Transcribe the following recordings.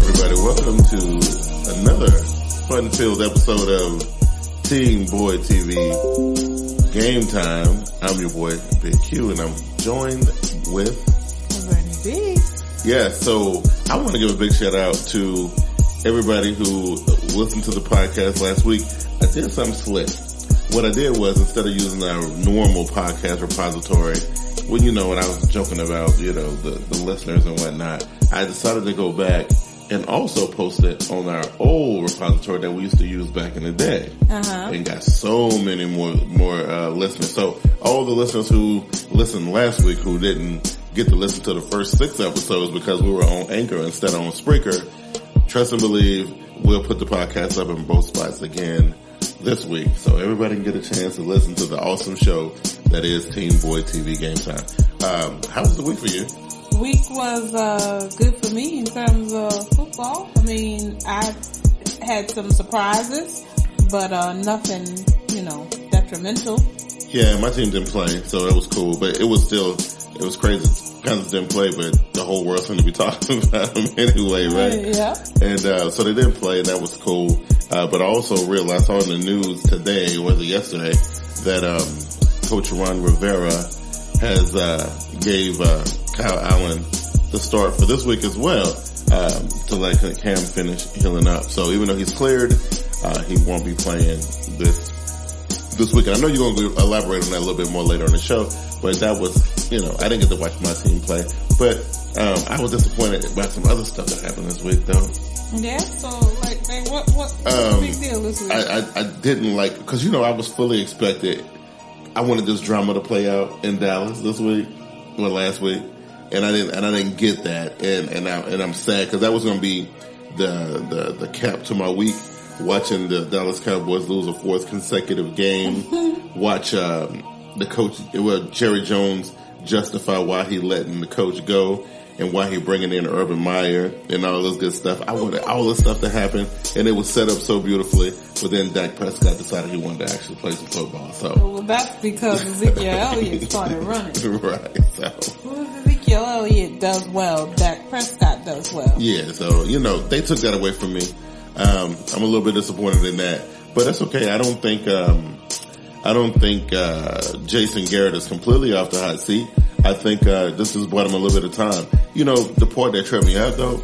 everybody. Welcome to another fun-filled episode of TeamBoydTV GameTime. I'm your boy, Big Q, and I'm joined with Vernie Bigg. Yeah, so I want to give a big shout out to everybody who listened to the podcast last week. I did something slick. What I did was, instead of using our normal podcast repository, when I was joking about, the listeners and whatnot, I decided to go back and also post it on our old repository that we used to use back in the day. And got so many more listeners. So all the listeners who listened last week who didn't get to listen to the first 6 episodes because we were on Anchor instead of on Spreaker, trust and believe, we'll put the podcast up in both spots again this week. So everybody can get a chance to listen to the awesome show that is TeamBoydTV GameTime. How was the week for you? Week was good for me in terms of football. I mean, I had some surprises, but nothing, detrimental. Yeah, my team didn't play, so it was cool, but it was crazy. Kansas didn't play, but the whole world seemed to be talking about them anyway, right? Yeah. And so they didn't play, and that was cool. But I also realized, I saw in the news today, or was it yesterday, that Coach Ron Rivera has gave Kyle Allen the start for this week as well, to let Cam finish healing up. So even though he's cleared, he won't be playing this week. And I know you're going to elaborate on that a little bit more later on the show, but that was, I didn't get to watch my team play. But I was disappointed by some other stuff that happened this week, though. Yeah, so what's the big deal this week? I didn't like, because I was fully expected. I wanted this drama to play out in Dallas this week, or last week, and I didn't get that, and I'm sad because that was going to be the cap to my week. Watching the Dallas Cowboys lose a 4th consecutive game, watch the coach, Jerry Jones, justify why he letting the coach go and why he bringing in Urban Meyer and all this good stuff. I wanted all this stuff to happen, and it was set up so beautifully. But then Dak Prescott decided he wanted to actually play some football. So, well, that's because Ezekiel Elliott started running. Right. So, Ezekiel Elliott does well, Dak Prescott does well. Yeah. So they took that away from me. I'm a little bit disappointed in that, but that's okay. I don't think Jason Garrett is completely off the hot seat. I think this has bought him a little bit of time. The part that tripped me out, though,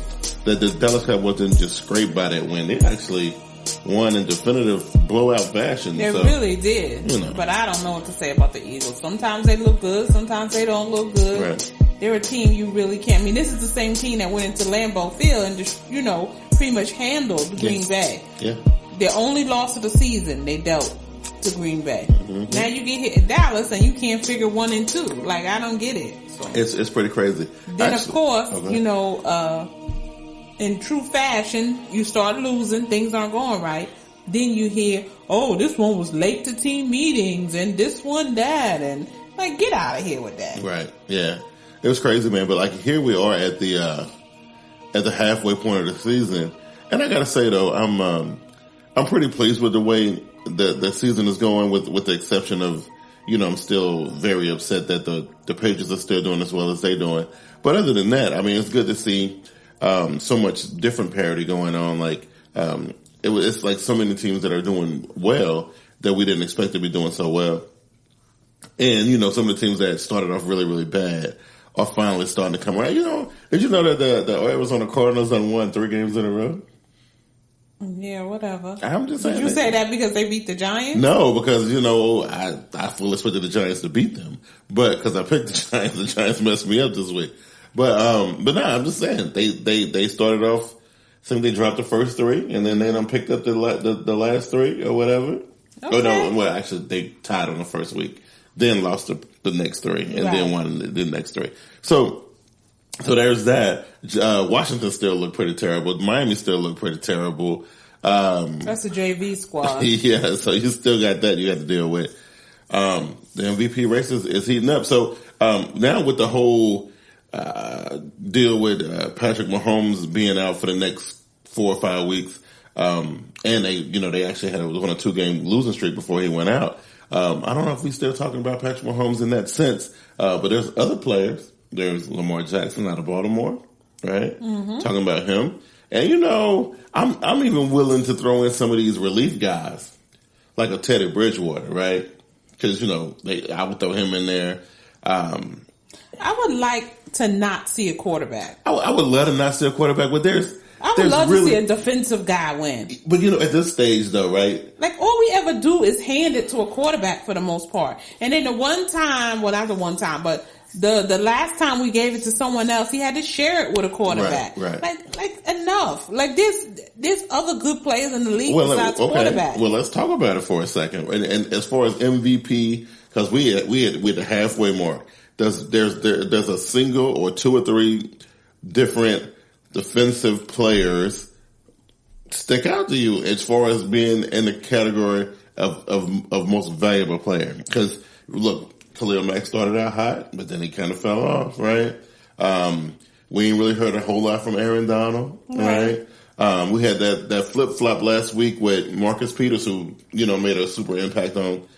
that the Dallas Cowboys didn't just scrape by that win. They actually won in definitive blowout fashion. They really did. But I don't know what to say about the Eagles. Sometimes they look good, sometimes they don't look good. Right. They're a team you really can't. I mean, this is the same team that went into Lambeau Field and just, pretty much handled Green Bay. Yeah. Their only loss of the season, they dealt to Green Bay. Mm-hmm. Now you get hit at Dallas and you can't figure 1 and 2. Like, I don't get it. So. It's pretty crazy. Then of course, in true fashion, you start losing, things aren't going right. Then you hear, oh, this one was late to team meetings and this one that, and like, get out of here with that. Right. Yeah. It was crazy, man. But like, here we are at the halfway point of the season. And I gotta say though, I'm pretty pleased with the way the season is going, with the exception of, I'm still very upset that the Patriots are still doing as well as they're doing. But other than that, I mean, it's good to see, so much different parity going on. Like, it's like so many teams that are doing well that we didn't expect to be doing so well. And, some of the teams that started off really, really bad are finally starting to come around. Did you know that the Arizona Cardinals done won 3 games in a row? Yeah, whatever. I'm just saying. Did you say that because they beat the Giants? No, because, I fully expected the Giants to beat them. But, because I picked the Giants messed me up this week. But no, I'm just saying, they started off, I think they dropped the first 3, and then they done picked up the last 3 or whatever. Okay. Oh no, well actually they tied on the first week, then lost the next 3, and then won the next 3. So there's that. Washington still looked pretty terrible. Miami still looked pretty terrible. That's a JV squad. Yeah, so you still got that you have to deal with. The MVP race is heating up. So now with the whole deal with Patrick Mahomes being out for the next 4 or 5 weeks, and they actually had on a 2-game losing streak before he went out. I don't know if we're still talking about Patrick Mahomes in that sense, but there's other players. There's Lamar Jackson out of Baltimore, right? Mm-hmm. Talking about him. And you know, I'm even willing to throw in some of these relief guys, like a Teddy Bridgewater, right? Because you know, I would throw him in there. I would like to not see a quarterback. I would love to not see a quarterback, but I would love to see a defensive guy win. But you know, at this stage though, right? Like all we ever do is hand it to a quarterback for the most part. And then the last time we gave it to someone else, he had to share it with a quarterback. Right. Like enough. Like there's other good players in the league besides quarterback. Well, let's talk about it for a second. And as far as MVP, because we at the halfway mark. There's a single or two or three different defensive players stick out to you as far as being in the category of most valuable player? Because look, Khalil Mack started out hot, but then he kind of fell off, right? We ain't really heard a whole lot from Aaron Donald, right? We had that flip flop last week with Marcus Peters, who made a super impact on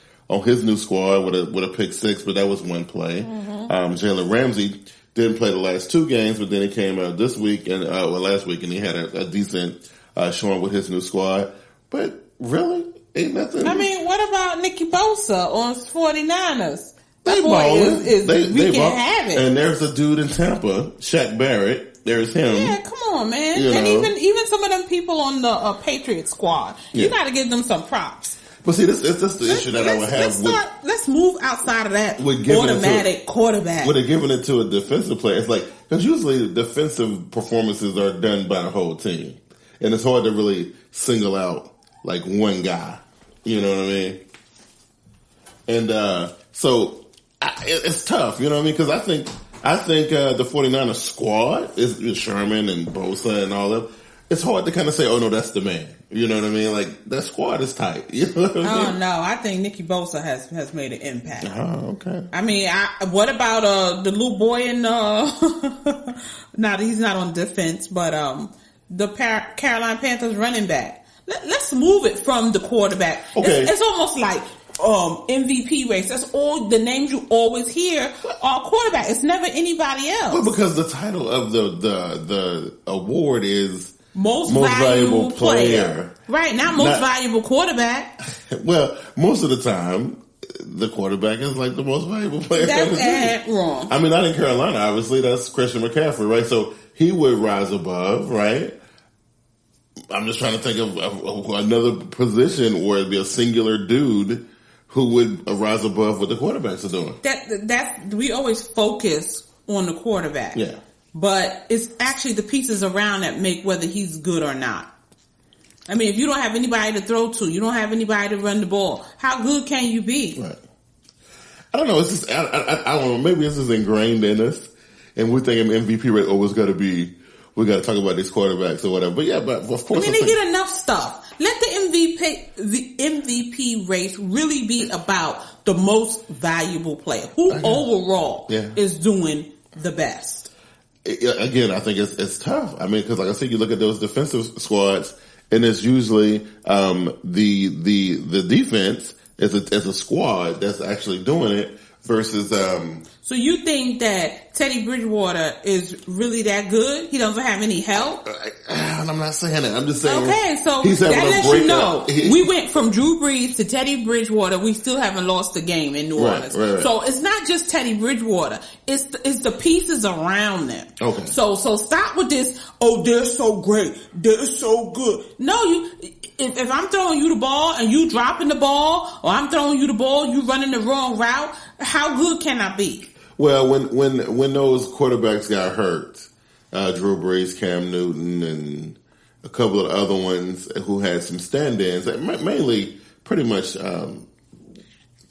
his new squad with a pick six, but that was one play. Jalen Ramsey didn't play the last two games, but then he came out this week and last week, and he had a decent showing with his new squad. But really, ain't nothing. I mean, what about Nicky Bosa on 49ers? They ballin'. We can't have it. And there's a dude in Tampa, Shaq Barrett. There's him. Yeah, come on, man. And even some of them people on the Patriot squad, you got to give them some props. But see, that's the issue that I would have let's move outside of that automatic quarterback. With giving it to a defensive player, it's like, because usually defensive performances are done by the whole team. And it's hard to really single out like one guy. You know what I mean? And, so it's tough, you know what I mean? Because I think the 49ers squad is Sherman and Bosa and all that. It's hard to kind of say, oh no, that's the man. You know what I mean? Like, that squad is tight. You know what I mean? Oh no, I think Nicky Bosa has made an impact. Oh, okay. I mean, what about the little boy in he's not on defense, but the Carolina Panthers running back. Let's move it from the quarterback. Okay. It's almost like MVP race. That's all the names you always hear are quarterback. It's never anybody else. Well, because the title of the award is most valuable player. Right, not valuable quarterback. Well, most of the time, the quarterback is like the most valuable player. That's wrong. I mean, not in Carolina, obviously. That's Christian McCaffrey, right? So he would rise above, right? I'm just trying to think of another position where it'd be a singular dude who would rise above what the quarterbacks are doing. We always focus on the quarterback. Yeah. But it's actually the pieces around that make whether he's good or not. I mean, if you don't have anybody to throw to, you don't have anybody to run the ball, how good can you be? Right. I don't know. It's just, I don't know. Maybe this is ingrained in us, and we're thinking MVP rate always got to be, we got to talk about these quarterbacks or whatever. But yeah, but of course. I mean, they get enough stuff. Let the MVP race really be about the most valuable player. Who overall is doing the best? Again, I think it's tough. I mean, because like I said, you look at those defensive squads, and it's usually the defense as a squad that's actually doing it versus. So you think that Teddy Bridgewater is really that good? He doesn't have any help? I'm not saying that. I'm just saying. Okay, so that lets you know. We went from Drew Brees to Teddy Bridgewater. We still haven't lost a game in New Orleans. Right. So it's not just Teddy Bridgewater. It's the pieces around them. Okay. So stop with this, oh, they're so great. They're so good. No, if I'm throwing you the ball and you dropping the ball, or I'm throwing you the ball, you running the wrong route, how good can I be? Well, when those quarterbacks got hurt, Drew Brees, Cam Newton, and a couple of other ones who had some stand-ins, mainly pretty much Kyle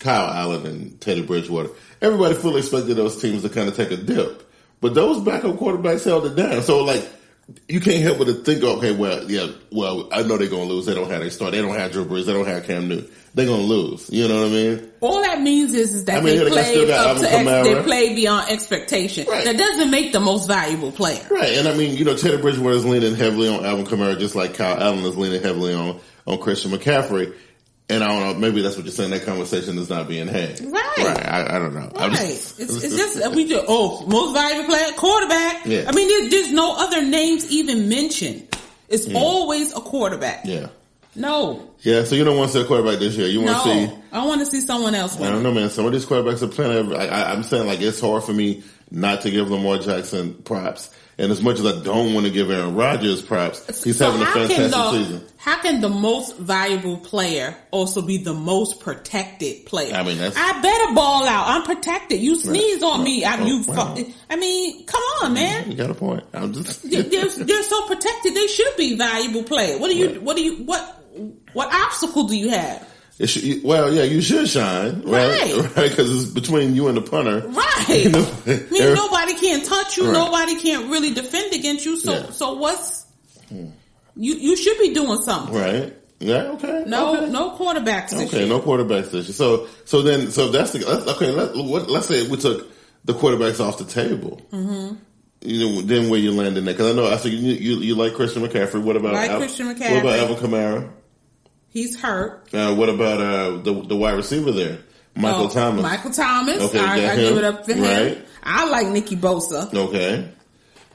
Allen and Teddy Bridgewater, everybody fully expected those teams to kind of take a dip. But those backup quarterbacks held it down. So, like, you can't help but to think, okay, well, I know they're going to lose. They don't have their start. They don't have Drew Brees. They don't have Cam Newton. They're going to lose. You know what I mean? All that means is that they played beyond expectation. Right. That doesn't make the most valuable player. Right. And I mean, Teddy Bridgewater is leaning heavily on Alvin Kamara, just like Kyle Allen is leaning heavily on Christian McCaffrey. And I don't know, maybe that's what you're saying, that conversation is not being had. Right. I don't know. Right. It's just, most valuable player, quarterback. Yeah. I mean, there's no other names even mentioned It's always a quarterback. Yeah. No. Yeah, so you don't want to see a quarterback this year. You want to see... I want to see someone else. I don't know, man. Some of these quarterbacks are playing... I'm saying, like, it's hard for me not to give Lamar Jackson props. And as much as I don't want to give Aaron Rodgers props, he's having a fantastic season. How can the most valuable player also be the most protected player? I mean, I better ball out. I'm protected. You sneeze on me. I mean, come on, man. You got a point. I'm just... they're so protected. They should be valuable players. What obstacle do you have? You should shine, right? Because it's between you and the punter, right? Nobody can touch you. Right. Nobody can't really defend against you. So what's you should be doing something, right? Yeah, okay. No quarterbacks this year. Okay, no quarterbacks this year. So that's let's say we took the quarterbacks off the table. Mm-hmm. Then where you land in that? Because I said you like Christian McCaffrey. What about Christian McCaffrey? What about Alvin Kamara? He's hurt. What about the wide receiver there? Michael Thomas. Michael Thomas. Okay, I give it up to him. Right. I like Nicky Bosa. Okay.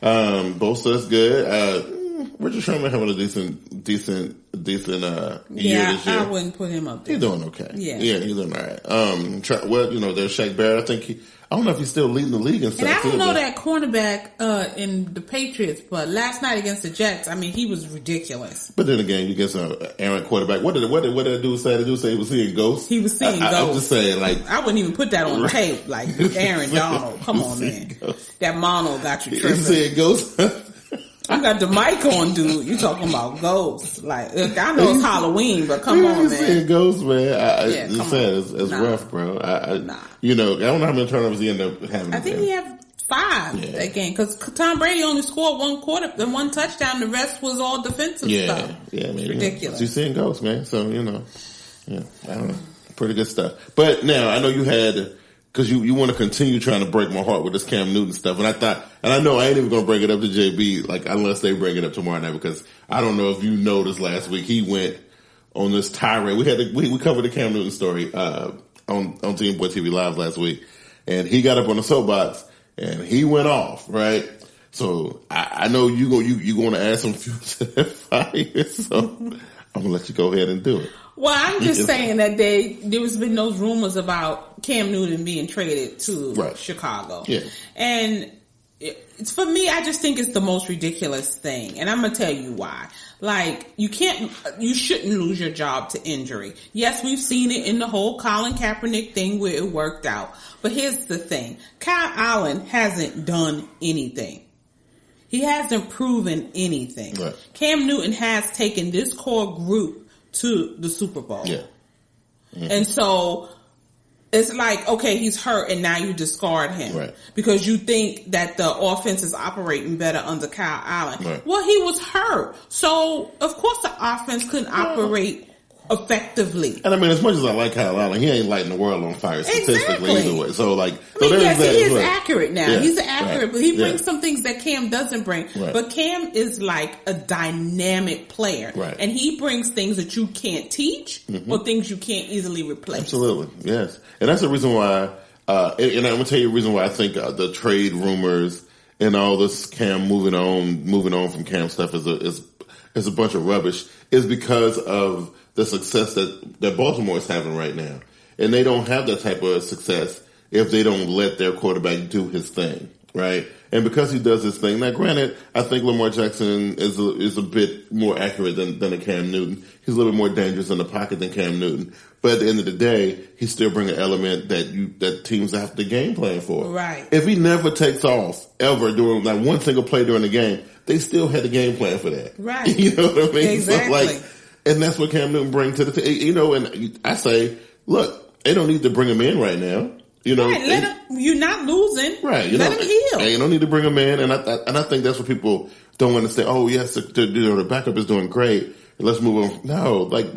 Bosa's good. Richard Sherman having a decent year this year. I wouldn't put him up there. He's doing okay. Yeah, he's doing all right. There's Shaq Barrett. I don't know if he's still leading the league and stuff. And I don't know that cornerback in the Patriots, but last night against the Jets, I mean, he was ridiculous. But then again, you get an errant quarterback. What did that dude say? Did you say he was seeing ghosts? He was seeing ghosts. I'm just saying, like, I wouldn't even put that on tape. Like Aaron Donald, come on, man, that mono got you tripping. You seeing ghosts? I got the mic on, dude. You talking about ghosts? Like, look, I know it's Halloween, but come on, man. Seeing ghosts, man. It's rough, bro. Nah. I don't know how many turnovers he ended up having. I think he had 5 that game because Tom Brady only scored one touchdown. The rest was all defensive stuff. Yeah, man. It's ridiculous. You're seeing ghosts, man. So I don't know. Pretty good stuff. But now I know you had. Because you want to continue trying to break my heart with this Cam Newton stuff. And I know I ain't even going to bring it up to JB, like, unless they bring it up tomorrow night, because I don't know if you noticed last week, he went on this tirade. We covered the Cam Newton story, on TeamBoydTV Live last week, and he got up on the soapbox and he went off, right? So I know you going to add some fuel to that fire, so I'm going to let you go ahead and do it. Well, I'm just saying that there's been those rumors about Cam Newton being traded to Chicago. Yeah. And for me, I just think it's the most ridiculous thing. And I'm going to tell you why. Like, you shouldn't lose your job to injury. Yes, we've seen it in the whole Colin Kaepernick thing where it worked out. But here's the thing. Kyle Allen hasn't done anything. He hasn't proven anything. Right. Cam Newton has taken this core group to the Super Bowl. Yeah. Mm-hmm. And so it's like, okay, he's hurt and now you discard him. Right. Because you think that the offense is operating better under Kyle Allen. Right. Well, he was hurt. So of course the offense couldn't operate effectively. And I mean, as much as I like Kyle Allen, he ain't lighting the world on fire statistically either way. So like, he is accurate now. Yeah, he's accurate, but he brings some things that Cam doesn't bring. Right. But Cam is like a dynamic player. Right. And he brings things that you can't teach or things you can't easily replace. Absolutely. Yes. And that's the reason why, and I'm going to tell you the reason why I think the trade rumors and all this Cam moving on from Cam stuff is a bunch of rubbish, is because of the success that Baltimore is having right now. And they don't have that type of success if they don't let their quarterback do his thing, right? And because he does his thing, now granted, I think Lamar Jackson is a bit more accurate than a Cam Newton. He's a little bit more dangerous in the pocket than Cam Newton. But at the end of the day, he still brings an element that teams have to game plan for. Right. If he never takes off ever during like one single play during the game, they still had the game plan for that. Right. You know what I mean? Exactly. So and that's what Cam Newton brings to the team. And I say, look, they don't need to bring him in right now. Right, you're not losing. Right. Let him heal. And you don't need to bring him in. And I think that's what people don't understand. Oh, yes, the backup is doing great. Let's move on. No, like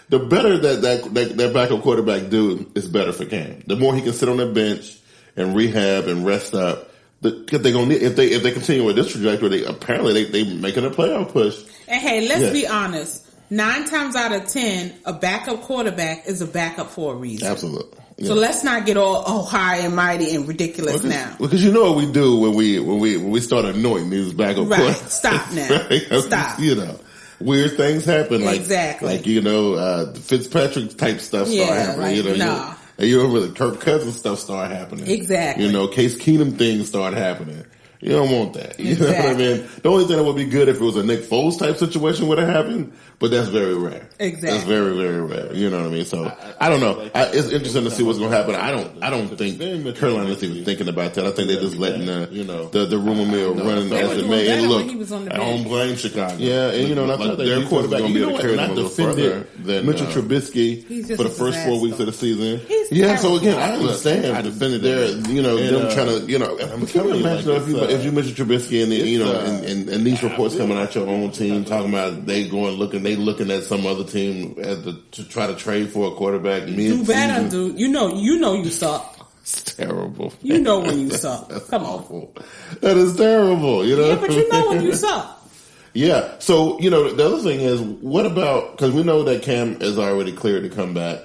the better that backup quarterback do is better for Cam. The more he can sit on the bench and rehab and rest up. If they continue with this trajectory, they making a playoff push. And hey, let's be honest. 9 times out of 10, a backup quarterback is a backup for a reason. Absolutely. So let's not get all high and mighty and ridiculous now. Because you know what we do when we start anointing these backup quarterbacks. Stop now. Right? Stop. You know, weird things happen. Exactly. Like Fitzpatrick type stuff start happening. You know, really Kirk Cousins stuff start happening. Exactly. You know, Case Keenum things start happening. You don't want that. You know what I mean? The only thing that would be good if it was a Nick Foles type situation would have happened, but that's very rare. Exactly. That's very, very rare. You know what I mean? So I don't know. It's interesting to see what's going to happen. I don't think Carolina's even thinking about that. I think they're just letting the rumor mill run as it may. And look, I don't blame Chicago. Yeah, and you know, I thought their quarterback going to be able to carry them a little further than Mitchell Trubisky for the first 4 weeks of the season. So again, I understand. I defended them trying to, can you imagine if you mention Trubisky and and these reports coming out your own team talking about they looking at some other team to try to trade for a quarterback. Do better, dude. You know you suck. It's terrible. You know when you suck. Come awful. That is terrible. You know. Yeah, but you know when you suck. Yeah. So the other thing is, what about, because we know that Cam is already cleared to come back.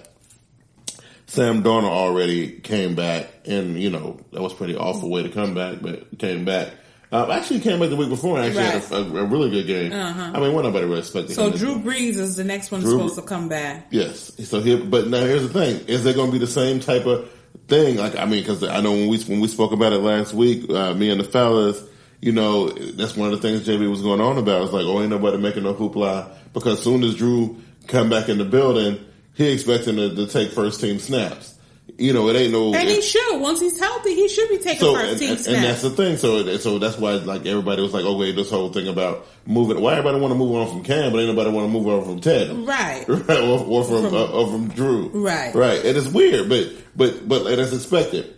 Sam Darnold already came back, and that was a pretty awful way to come back, but he came back. Actually, came back the week before and actually had a really good game. I mean, nobody really expected. So Drew Brees is the next one supposed to come back. Yes. So but now here's the thing: is there going to be the same type of thing? Because I know when we spoke about it last week, me and the fellas, that's one of the things JB was going on about. It's like, ain't nobody making no hoopla, because as soon as Drew come back in the building, he expecting to take first team snaps. It ain't no. And he should. Once he's healthy, he should be taking first team snaps. And that's the thing. So that's why everybody was like, okay, this whole thing about moving. Why everybody want to move on from Cam, but ain't nobody want to move on from Ted, right? Or from Drew, right? Right. And it's weird, but it's expected.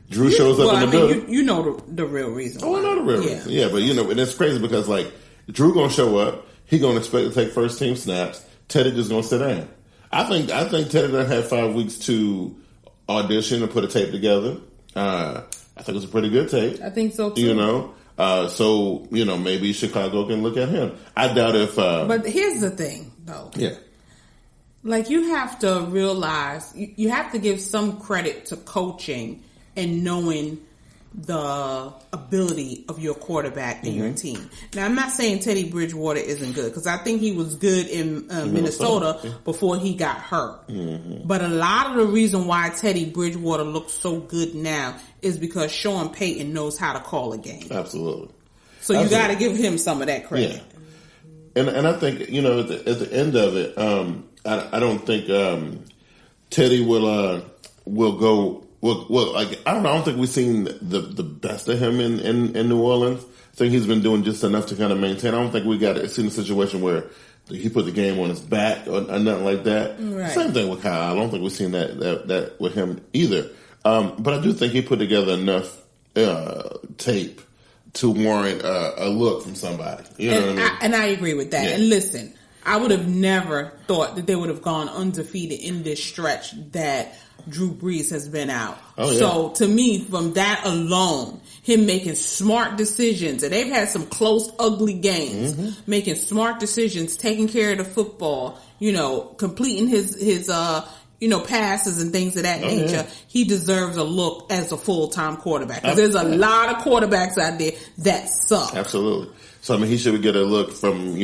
Drew shows up in the building. You know the real reason. Oh, I know the real reason. Yeah, but and it's crazy because Drew gonna show up. He gonna expect to take first team snaps. Teddy just gonna sit down. I think Teddy done had 5 weeks to audition and put a tape together. I think it's a pretty good tape. I think so too. So maybe Chicago can look at him. I doubt if. But here's the thing, though. Yeah. You have to realize you have to give some credit to coaching and knowing the ability of your quarterback and your team. Now, I'm not saying Teddy Bridgewater isn't good, because I think he was good in Minnesota before he got hurt. But a lot of the reason why Teddy Bridgewater looks so good now is because Sean Payton knows how to call a game. Absolutely. So you got to give him some of that credit. Yeah. And I think, at the end of it, I don't think Teddy will go. Well, I don't know. I don't think we've seen the best of him in New Orleans. I think he's been doing just enough to kind of maintain. I don't think we seen a situation where he put the game on his back or nothing like that. Right. Same thing with Kyle. I don't think we've seen that with him either. But I do think he put together enough tape to warrant a look from somebody. You know what I mean? And I agree with that. Yeah. And listen, I would have never thought that they would have gone undefeated in this stretch that Drew Brees has been out. So to me, from that alone, him making smart decisions, and they've had some close, ugly games, making smart decisions, taking care of the football, completing his passes and things of that nature. He deserves a look as a full-time quarterback, because there's a lot of quarterbacks out there that suck. Absolutely. So he should get a look from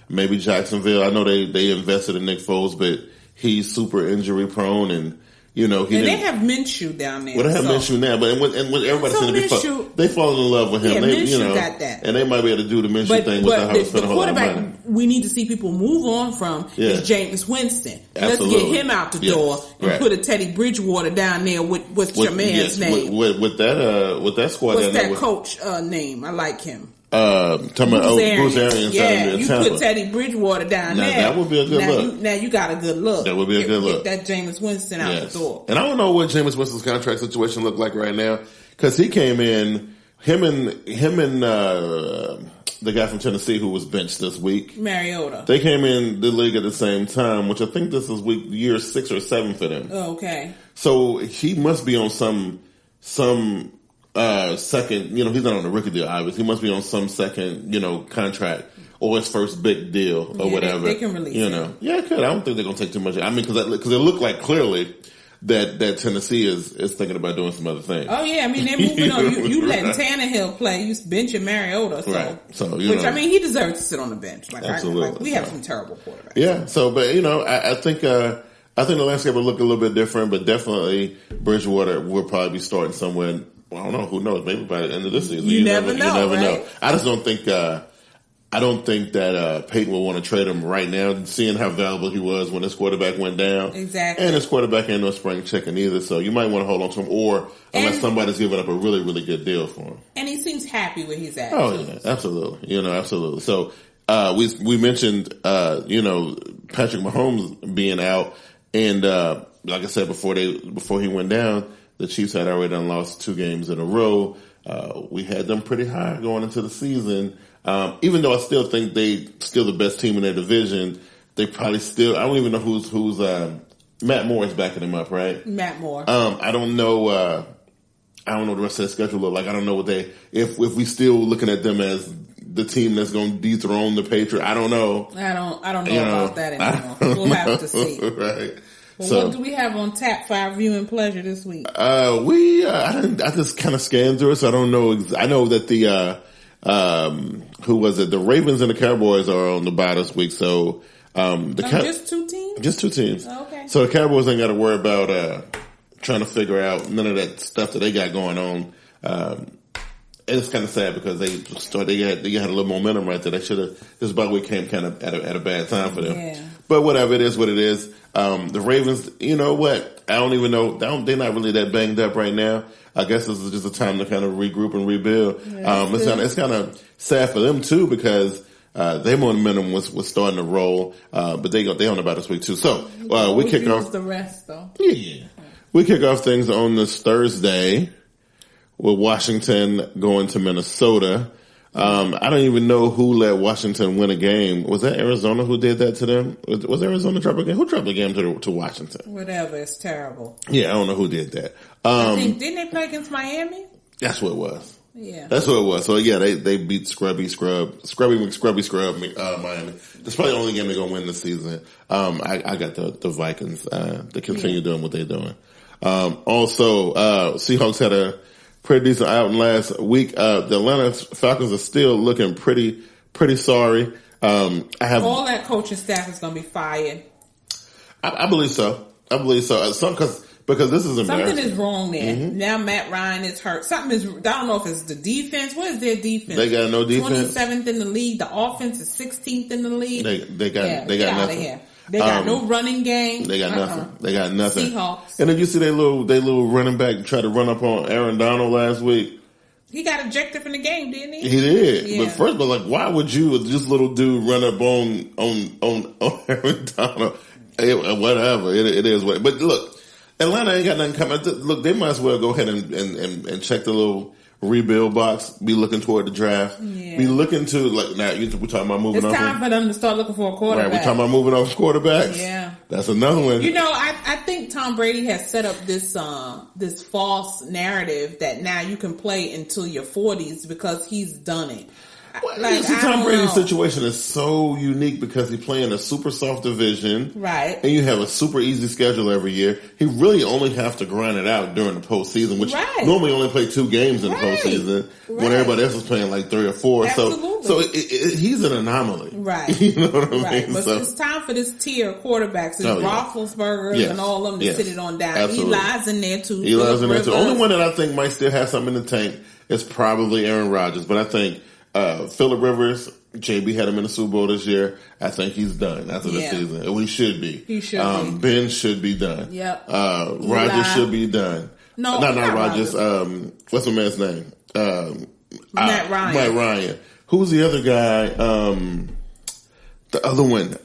maybe Jacksonville. I know they invested in Nick Foles, but he's super injury prone, and they have Minshew down there. Well, they have Minshew now, but everybody seems to be they fall in love with him. Minshew got that, and they might be able to do the Minshew thing without having to spend a whole lot of money. We need to see people move on from is Jameis Winston. Absolutely. Let's get him out the door and put a Teddy Bridgewater down there with your man's name. With that squad. What's that coach name? I like him. Bruce Arians. Yeah, you put Teddy Bridgewater down there. That would be a good look. Now you got a good look. That would be a good look. Get that Jameis Winston out the door. And I don't know what Jameis Winston's contract situation looked like right now, because he came in, him and the guy from Tennessee who was benched this week, Mariota. They came in the league at the same time, which I think this is year 6 or 7 for them. Oh, okay. So he must be on some second, he's not on the rookie deal, obviously. He must be on some second, contract or his first big deal or whatever. They can release him. Yeah, it could. I don't think they're going to take too much. I mean, because it looked like clearly that Tennessee is thinking about doing some other things. Oh yeah, I mean they're moving on. You letting Tannehill play, you benching Mariota, so right. So I mean he deserves to sit on the bench. Like, absolutely, we have some terrible quarterbacks. Yeah. So, but I think the landscape will look a little bit different, but definitely Bridgewater will probably be starting somewhere. I don't know. Who knows? Maybe by the end of this season. You never know. I just don't think. I don't think that Peyton will want to trade him right now, seeing how valuable he was when his quarterback went down. Exactly. And his quarterback ain't no spring chicken either, so you might want to hold on to him, or unless somebody's giving up a really, really good deal for him. And he seems happy where he's at. Oh, yeah, absolutely. Absolutely. So we mentioned, Patrick Mahomes being out, and like I said before he went down, the Chiefs had already done lost 2 games in a row. We had them pretty high going into the season. Even though I still think they still the best team in their division, they probably still. I don't even know who's Matt Moore is backing them up, right? Matt Moore. I don't know. I don't know what the rest of their schedule look like. I don't know what if we still looking at them as the team that's going to dethrone the Patriots. I don't know. I don't know about that anymore. We'll have to see. Right. Well, what do we have on tap for our viewing pleasure this week? I just kind of scanned through it, so I don't know. I know that the who was it? The Ravens and the Cowboys are on the bye this week, so just 2 teams. Just 2 teams. Oh, okay. So the Cowboys ain't got to worry about trying to figure out none of that stuff that they got going on. And it's kind of sad because they had a little momentum right there. They should have. This bye week came kind of at a bad time for them. Yeah. But whatever, it is what it is. The Ravens, you know what? I don't even know. They're not really that banged up right now. I guess this is just a time to kind of regroup and rebuild. Yeah, it's kind of sad for them too because their momentum was starting to roll. But they on about this week too. So we kick off the rest though. Yeah, we kick off things on this Thursday with Washington going to Minnesota. I don't even know who let Washington win a game. Was that Arizona who did that to them? Was Arizona drop a game? Who dropped a game to Washington? Whatever, it's terrible. Yeah, I don't know who did that. Didn't they play against Miami? That's what it was. Yeah. That's what it was. So yeah, they beat Scrubby Miami. That's probably the only game they're gonna win this season. I got the Vikings, to continue doing what they're doing. Also, Seahawks had a pretty decent outing last week. The Atlanta Falcons are still looking pretty sorry. All that coaching staff is going to be fired. I believe so. Because this is embarrassing. Something is wrong there. Mm-hmm. Now Matt Ryan is hurt. I don't know if it's the defense. What is their defense? They got no defense. 27th in the league. The offense is 16th in the league. They got nothing. They got no running game. They got nothing. They got nothing. Seahawks. And then you see they little running back try to run up on Aaron Donald last week. He got ejected from the game, didn't he? He did. Yeah. But first of all, why would you, this little dude, run up on Aaron Donald? Whatever. It is what. But look, Atlanta ain't got nothing coming. Look, they might as well go ahead and check the little rebuild box, be looking toward the draft, be looking to, now we're talking about moving on. It's time for them to start looking for a quarterback. Right, we're talking about moving on quarterbacks. Yeah. That's another one. I think Tom Brady has set up this false narrative that now you can play until your 40s because he's done it. Tom Brady's situation is so unique because he's playing a super soft division. Right. And you have a super easy schedule every year. He really only have to grind it out during the postseason, which normally only play 2 games in the postseason when everybody else is playing 3 or 4. Absolutely. So he's an anomaly. Right. You know what I mean? But it's time for this tier of quarterbacks. It's Roethlisberger and all of them to sit it on down. Absolutely. Eli's in there too. Eli's in there too. Only one that I think might still have something in the tank is probably Aaron Rodgers. But I think Phillip Rivers, JB had him in the Super Bowl this year. I think he's done after the season. Well, he should be. He should be. Ben should be done. Yep. Rodgers should be done. No, not Rodgers. What's the man's name? Matt Ryan. Matt Ryan. Who's the other guy? The other one.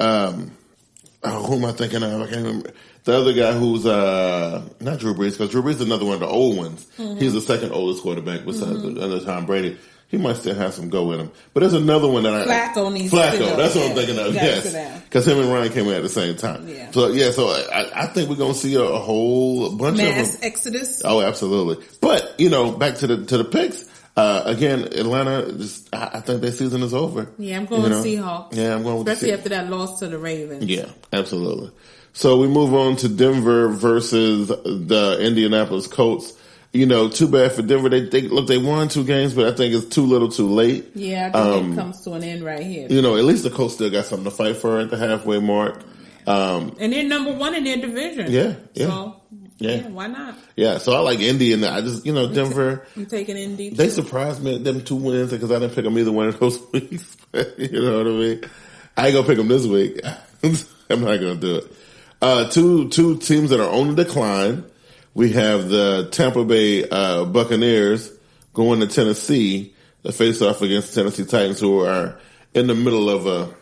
Who am I thinking of? I can't remember. The other guy who's not Drew Brees, because Drew Brees is another one of the old ones. Mm-hmm. He's the second oldest quarterback besides under Tom Brady. He might still have some go with him. But there's another one that Flacco needs Flacco, to sit that's up. what I'm thinking of. Yes. Because him and Ryan came in at the same time. Yeah. So I think we're going to see a whole bunch of them. Mass exodus. Oh, absolutely. But, back to the picks. Again, Atlanta, I think their season is over. Yeah, I'm going with Seahawks. Yeah, I'm going with especially after that loss to the Ravens. Yeah, absolutely. So we move on to Denver versus the Indianapolis Colts. Too bad for Denver. They won 2 games, but I think it's too little too late. Yeah, I think it comes to an end right here. At least the Colts still got something to fight for at the halfway mark. And they're number 1 in their division. Yeah. So, yeah, why not? Yeah, so I like Indy, and I just, Denver. I'm taking Indy. They surprised me at them 2 wins because I didn't pick them either one of those weeks. You know what I mean? I ain't gonna pick them this week. I'm not gonna do it. Two teams that are on the decline. We have the Tampa Bay Buccaneers going to Tennessee to face off against the Tennessee Titans, who are in the middle of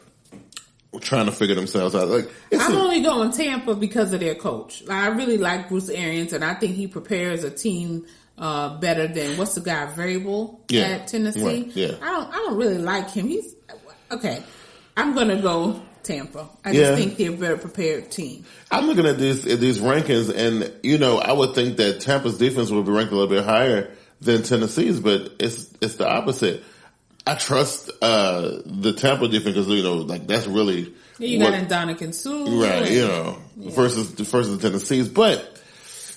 trying to figure themselves out. I'm only going Tampa because of their coach. I really like Bruce Arians, and I think he prepares a team better than what's the guy Variable at Tennessee. Right, yeah. I don't really like him. He's okay. I'm gonna go Tampa. I just think they're a better prepared team. I'm looking at these rankings, and I would think that Tampa's defense would be ranked a little bit higher than Tennessee's, but it's the opposite. I trust the Tampa defense because that's really got Ndamukong Suh, right? Versus the Tennessee's, but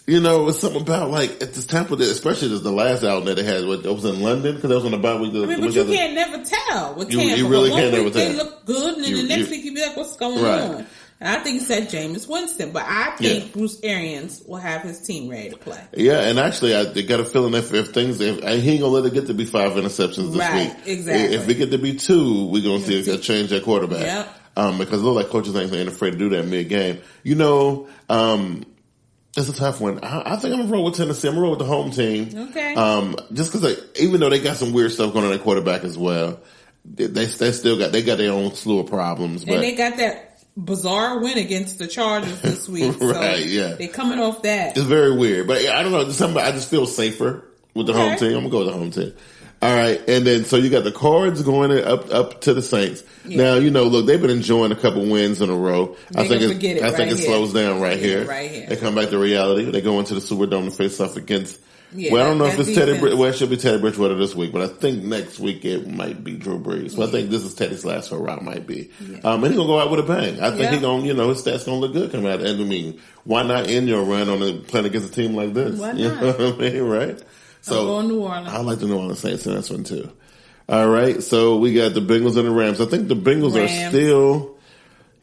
it's something about it's Tampa, especially the last album that they had. It was in London because that was on the bye week. But you can't never tell with Tampa. You really can't never tell. They look good, and then the next week you be like, "What's going on?" And I think he said Jameis Winston, but I think Bruce Arians will have his team ready to play. Yeah, and actually, I got a feeling if he ain't gonna let it get to be 5 interceptions this week. Exactly. If it get to be 2, we're gonna see a change at quarterback. Yep. Because it looks like coaches ain't afraid to do that mid game. It's a tough one. I think I'm gonna roll with Tennessee. I'm gonna roll with the home team. Okay. Just because even though they got some weird stuff going on at quarterback as well, they still got their own slew of problems. But and they got that bizarre win against the Chargers this week. Right, so they're coming off that. It's very weird. But I don't know. I just feel safer with the home team. I'm going to go with the home team. All right. And then, so you got the Cards going up to the Saints. Yeah. Now, look, they've been enjoying a couple wins in a row. I think it slows down right here. Right here. They come back to reality. They go into the Superdome to face off against well, I don't know if it's Teddy Bridgewater. Well, it should be Teddy Bridgewater this week, but I think next week it might be Drew Brees. So I think this is Teddy's last hurrah, might be. Yeah. And he's gonna go out with a bang. I think he's gonna, his stats gonna look good coming out. And why not end your run playing against a team like this? Why not? You know what I mean, right? So I'm going New Orleans. I like the New Orleans Saints in this one too. All right, so we got the Bengals and the Rams. I think the Bengals are still,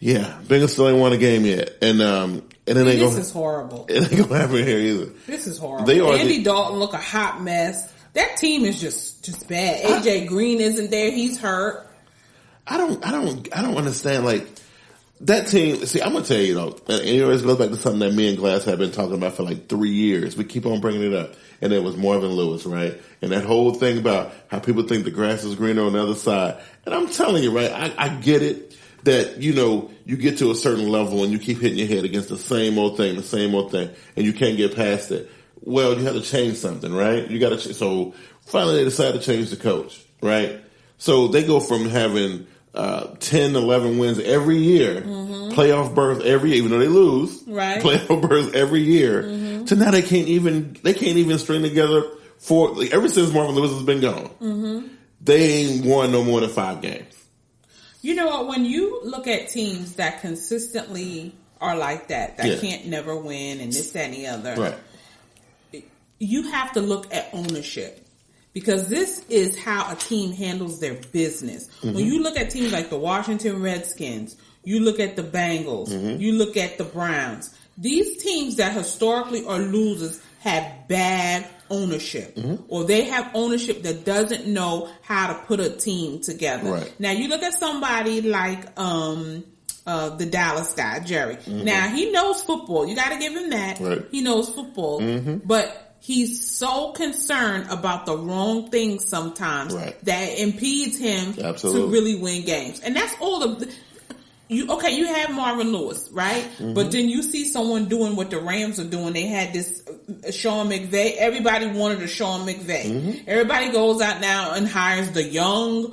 Bengals still ain't won a game yet, and then this is horrible. It ain't gonna happen here either. This is horrible. Andy Dalton look a hot mess. That team is just bad. AJ Green isn't there. He's hurt. I don't understand that team. See, I'm gonna tell you though, and it always goes back to something that me and Glass have been talking about for 3 years. We keep on bringing it up, and it was Marvin Lewis, right? And that whole thing about how people think the grass is greener on the other side. And I'm telling you, right? I get it. That, you get to a certain level and you keep hitting your head against the same old thing, and you can't get past it. Well, you have to change something, right? You got to. So finally, they decided to change the coach, right? So they go from having 10, 11 wins every year, playoff berth every year, even though they lose, right? Playoff berth every year, to now they can't even string together ever since Marvin Lewis has been gone. They ain't won no more than 5 games. You know what? When you look at teams that consistently are like that can't never win and this, that, and the other, right. You have to look at ownership. Because this is how a team handles their business. When you look at teams like the Washington Redskins, you look at the Bengals, you look at the Browns, these teams that historically are losers have bad ownership, or they have ownership that doesn't know how to put a team together. Right. Now you look at somebody like the Dallas guy, Jerry. Now he knows football. You got to give him that. Right. He knows football, but he's so concerned about the wrong things sometimes that impedes him to really win games. And that's all you have Marvin Lewis, right? But then you see someone doing what the Rams are doing. They had this Sean McVay. Everybody wanted a Sean McVay. Everybody goes out now and hires the young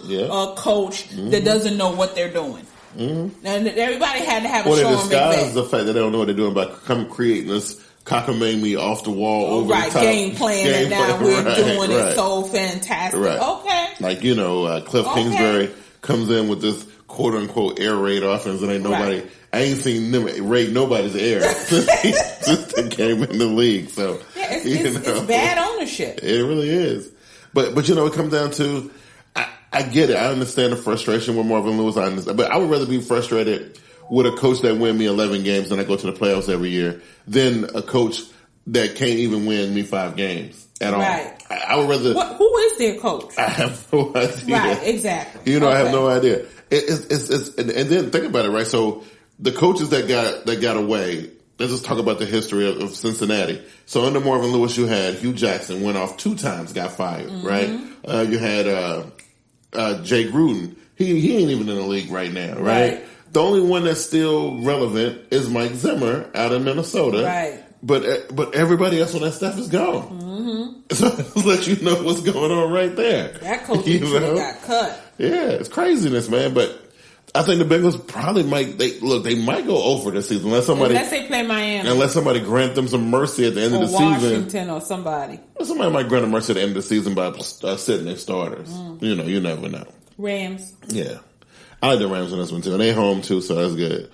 coach that doesn't know what they're doing. And everybody had to have a Sean McVay. They disguise the fact that they don't know what they're doing by creating this cockamamie off the wall over right, the top. Game plan, and now we're doing it so fantastic. Right. Okay. Like, Cliff Kingsbury comes in with this quote unquote air raid offense, and ain't nobody, I ain't seen them raid nobody's air since they came in the league. So, it's bad ownership. It really is. But it comes down to, I get it. I understand the frustration with Marvin Lewis. I understand. But I would rather be frustrated with a coach that win me 11 games and I go to the playoffs every year than a coach that can't even win me 5 games at all. Right. I would rather. Who is their coach? I have no idea. Right, exactly. I have no idea. It's and then think about it, right? So the coaches that got away. Let's just talk about the history of Cincinnati. So under Marvin Lewis, you had Hugh Jackson went off 2 times, got fired, right? You had Jay Gruden. He ain't even in the league right now, right? The only one that's still relevant is Mike Zimmer out in Minnesota, right? But everybody else on that staff is gone. So it lets you know what's going on right there. That coach got cut. Yeah, it's craziness, man. But I think the Bengals probably might. They might go over this season unless they play Miami. Unless somebody grant them some mercy at the end of the season. Washington or somebody. Somebody might grant them mercy at the end of the season by sitting their starters. You never know. Rams. Yeah. I like the Rams in this one too. And they home too, so that's good.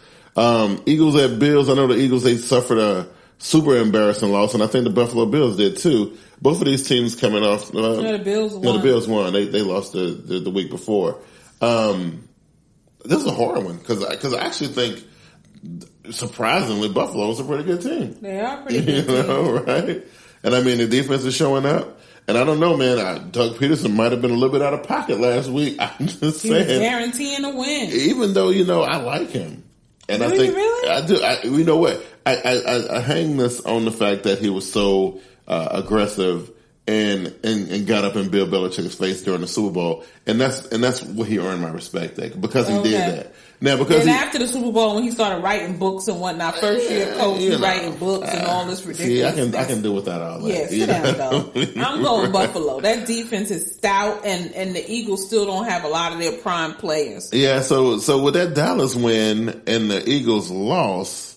Eagles at Bills. I know the Eagles, they suffered a super embarrassing loss, and I think the Buffalo Bills did too. Both of these teams coming off. The Bills won. No, the Bills won. They lost the week before. This is a hard one because I actually think, surprisingly, Buffalo is a pretty good team. They are a pretty good team. Right? And I mean, the defense is showing up. And I don't know, man. Doug Peterson might have been a little bit out of pocket last week. I'm just saying. He was guaranteeing a win. Even though, I like him. And I think, really? I do. You know what? I hang this on the fact that he was so aggressive and got up in Bill Belichick's face during the Super Bowl, and that's what he earned my respect because he did that. Now after the Super Bowl, when he started writing books and whatnot, first year coach, writing books and all this ridiculous. See, I can do without all that. Yeah, sit down though. I'm going Buffalo. That defense is stout, and the Eagles still don't have a lot of their prime players. Yeah, so with that Dallas win and the Eagles loss.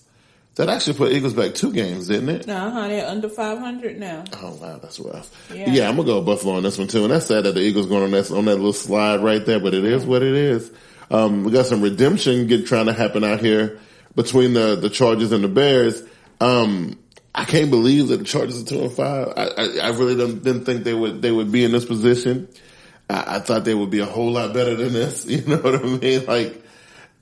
That actually put Eagles back 2 games, didn't it? They're under 500 now. Oh wow, that's rough. Yeah, I'm gonna go Buffalo on this one too, and that's sad that the Eagles going on that little slide right there, but it is what it is. We got some redemption trying to happen out here between the Chargers and the Bears. I can't believe that the Chargers are 2-5. I really didn't think they would be in this position. I thought they would be a whole lot better than this. You know what I mean? Like.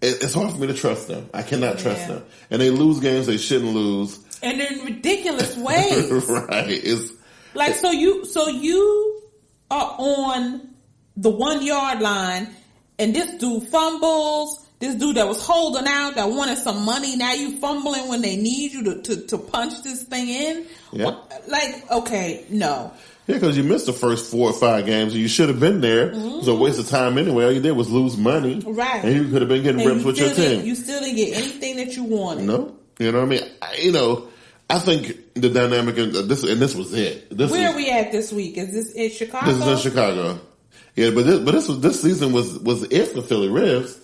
It's hard for me to trust them. I cannot trust them. And they lose games they shouldn't lose. And in ridiculous ways. Right. It's like, so you are on the 1 yard line and this dude fumbles. This dude that was holding out, that wanted some money, now you fumbling when they need you to punch this thing in. Yeah. Like, okay, no. Yeah, because you missed the first 4 or 5 games and you should have been there. It was a waste of time anyway. All you did was lose money. Right. And you could have been getting reps with your team. You still didn't get anything that you wanted. No. You know what I mean? I think the dynamic and this was it. Where are we at this week? Is this in Chicago? This is in Chicago. Yeah, but this season was it for Philly Rivers.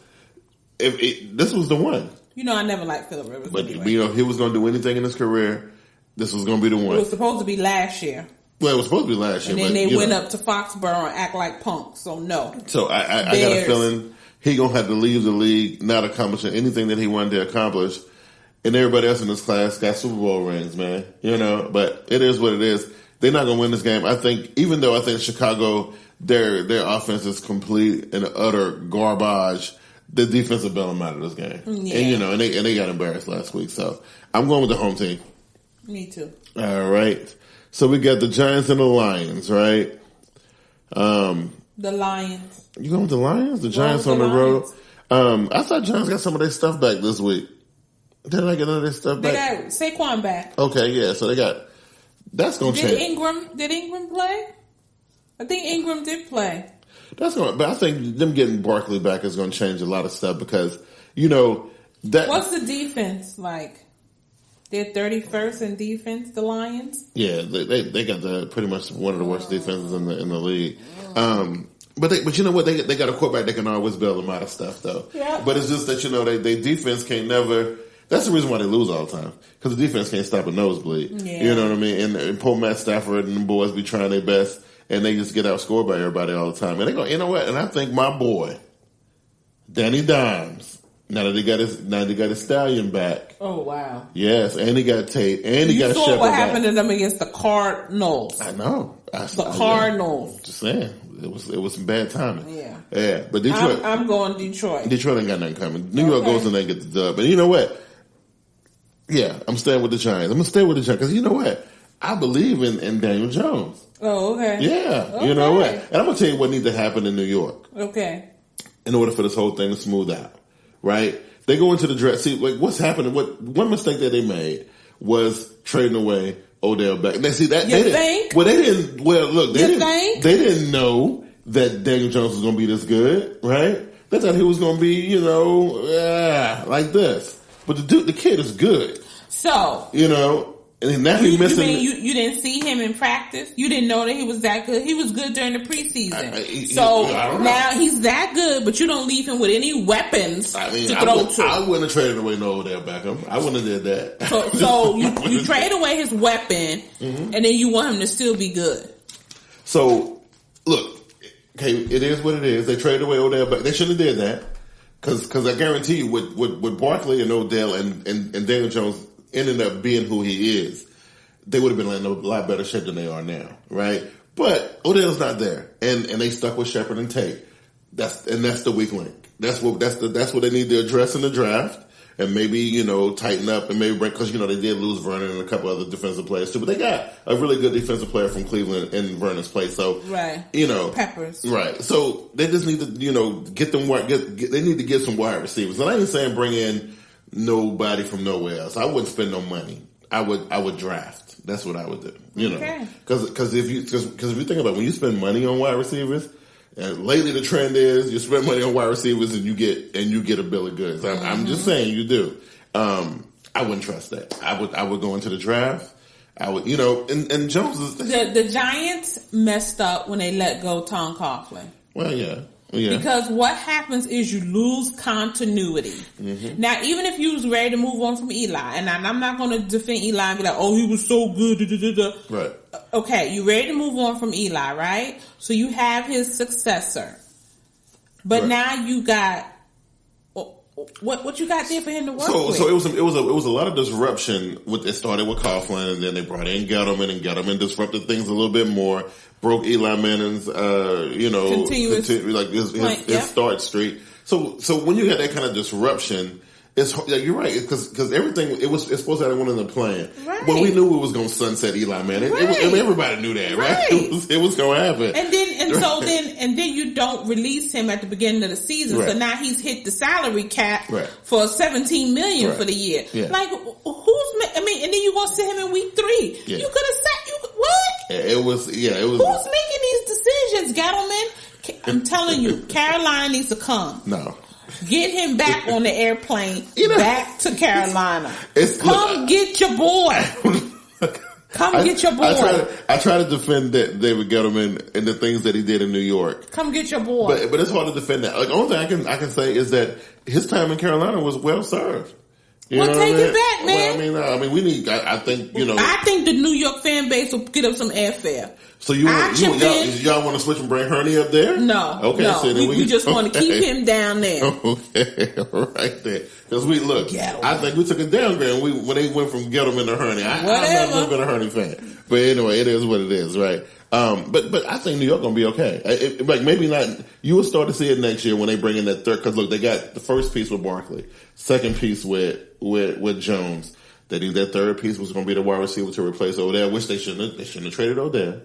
This was the one. I never liked Philip Rivers. But anyway. He was going to do anything in his career. This was going to be the one. It was supposed to be last year. Well, it was supposed to be last year. And then they went up to Foxborough and act like punks, so no. So I got a feeling he going to have to leave the league not accomplishing anything that he wanted to accomplish. And everybody else in this class got Super Bowl rings, man. But it is what it is. They're not going to win this game. I think, even though I think Chicago, their offense is complete and utter garbage, the defense will bail them out of this game. Yeah. And they got embarrassed last week. So I'm going with the home team. Me too. All right. So we got the Giants and the Lions, right? The Lions. You going with the Lions? The Giants on the road? I thought Giants got some of their stuff back this week. Didn't I get none of their stuff back? They got Saquon back. Okay, yeah. So they got... That's going to change. Did Ingram play? I think Ingram did play. But I think them getting Barkley back is going to change a lot of stuff because, that... What's the defense like? They're 31st in defense, the Lions? Yeah, they got pretty much one of the worst defenses in the league. But you know what? They got a quarterback that can always bail them out of stuff, though. Yeah. But it's just that, they defense can't never... That's the reason why they lose all the time. Because the defense can't stop a nosebleed. Yeah. You know what I mean? And poor Matt Stafford and the boys be trying their best, and they just get outscored by everybody all the time. And they go, you know what? And I think my boy, Danny Dimes, now that they got his Stallion back. Oh, wow. Yes, and he got Tate, and he got Shepard. You saw what happened to them against the Cardinals. I know. Cardinals. Just saying. It was some bad timing. Yeah. Yeah. But Detroit. I'm going Detroit. Detroit ain't got nothing coming. New York goes in there and gets the dub. But you know what? Yeah, I'm staying with the Giants. I'm going to stay with the Giants because you know what? I believe in Daniel Jones. Oh, okay. Yeah. Okay. You know what? And I'm going to tell you what needs to happen in New York. Okay. In order for this whole thing to smooth out. Right? They go into the draft. See, like, what's happening? One mistake that they made was trading away Odell Beckham. Now, see, they didn't know that Daniel Jones was going to be this good, right? They thought he was going to be, like this. But the kid is good. So, and now he's missing. You mean you didn't see him in practice? You didn't know that he was that good? He was good during the preseason. Now he's that good, but you don't leave him with any weapons to throw to. I wouldn't have traded away no Odell Beckham. I wouldn't have did that. So you trade away his weapon, and then you want him to still be good. So, look, okay, it is what it is. They traded away Odell Beckham. They shouldn't have did that. Because I guarantee you, with Barkley and Odell and Daniel Jones ending up being who he is, they would have been in a lot better shape than they are now, right? But Odell's not there, and they stuck with Shepard and Tate. That's the weak link. That's what they need to address in the draft, and maybe tighten up and maybe break because they did lose Vernie and a couple other defensive players too, but they got a really good defensive player from Cleveland in Vernie's place. So right, Peppers, right. So they just need to get them they need to get some wide receivers. And I ain't saying bring in nobody from nowhere else. I wouldn't spend no money. I would draft. That's what I would do. Because if you think about it, when you spend money on wide receivers. And lately the trend is you spend money on wide receivers and you get a bill of goods. I'm just saying you do. I wouldn't trust that. I would go into the draft. I would, and Jones is... The Giants messed up when they let go Tom Coughlin. Well, yeah. Yeah. Because what happens is you lose continuity. Mm-hmm. Now, even if you was ready to move on from Eli, and I'm not going to defend Eli and be like, oh, he was so good. Right. Okay, you ready to move on from Eli, right? So you have his successor. But now you got... What you got there for him to work with? So it was a lot of disruption. It started with Coughlin, and then they brought in Gettleman, and Gettleman disrupted things a little bit more. Broke Eli Manning's, his start streak. So when you had that kind of disruption, you're right. Because everything it's supposed to have one in the plan. Right. Well, we knew it was going to sunset Eli Manning. Right. Everybody knew that, right? It was going to happen. And then you don't release him at the beginning of the season. Right. So now he's hit the salary cap for $17 million for the year. Yeah. Like and then you going to sit him in week 3. Yeah. You could have sat what? It was. Who's making these decisions, Gettleman? I'm telling you, Carolina needs to come. No. Get him back on the airplane back to Carolina. Get your boy. Get your boy. I try to defend David Gettleman and the things that he did in New York. Come get your boy. But it's hard to defend that. Like, the only thing I can say is that his time in Carolina was well served. Take it back, man. Well, I mean, we need. I think I think the New York fan base will get up some airfare. So y'all want to switch and bring Vernie up there? No. Okay. No. So we just want to keep him down there. Okay. Right there. Because I think we took a downgrade when they went from Gettleman to Vernie. I've never been a Vernie fan. But anyway, it is what it is, right? But I think New York gonna be okay. Like maybe not. You will start to see it next year when they bring in that third. Because look, they got the first piece with Barkley, second piece with Jones. They think that third piece was going to be the wide receiver to replace Odell, which they shouldn't have traded Odell.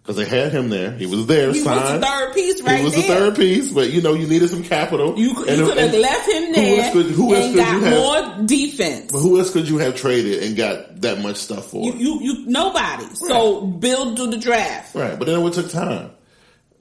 Because they had him there. He was there, signed. He was the third piece He was the third piece, but you needed some capital. You could have left him there and got more defense. But who else could you have traded and got that much stuff for? Nobody. Right. So build to the draft. Right, but then it took time.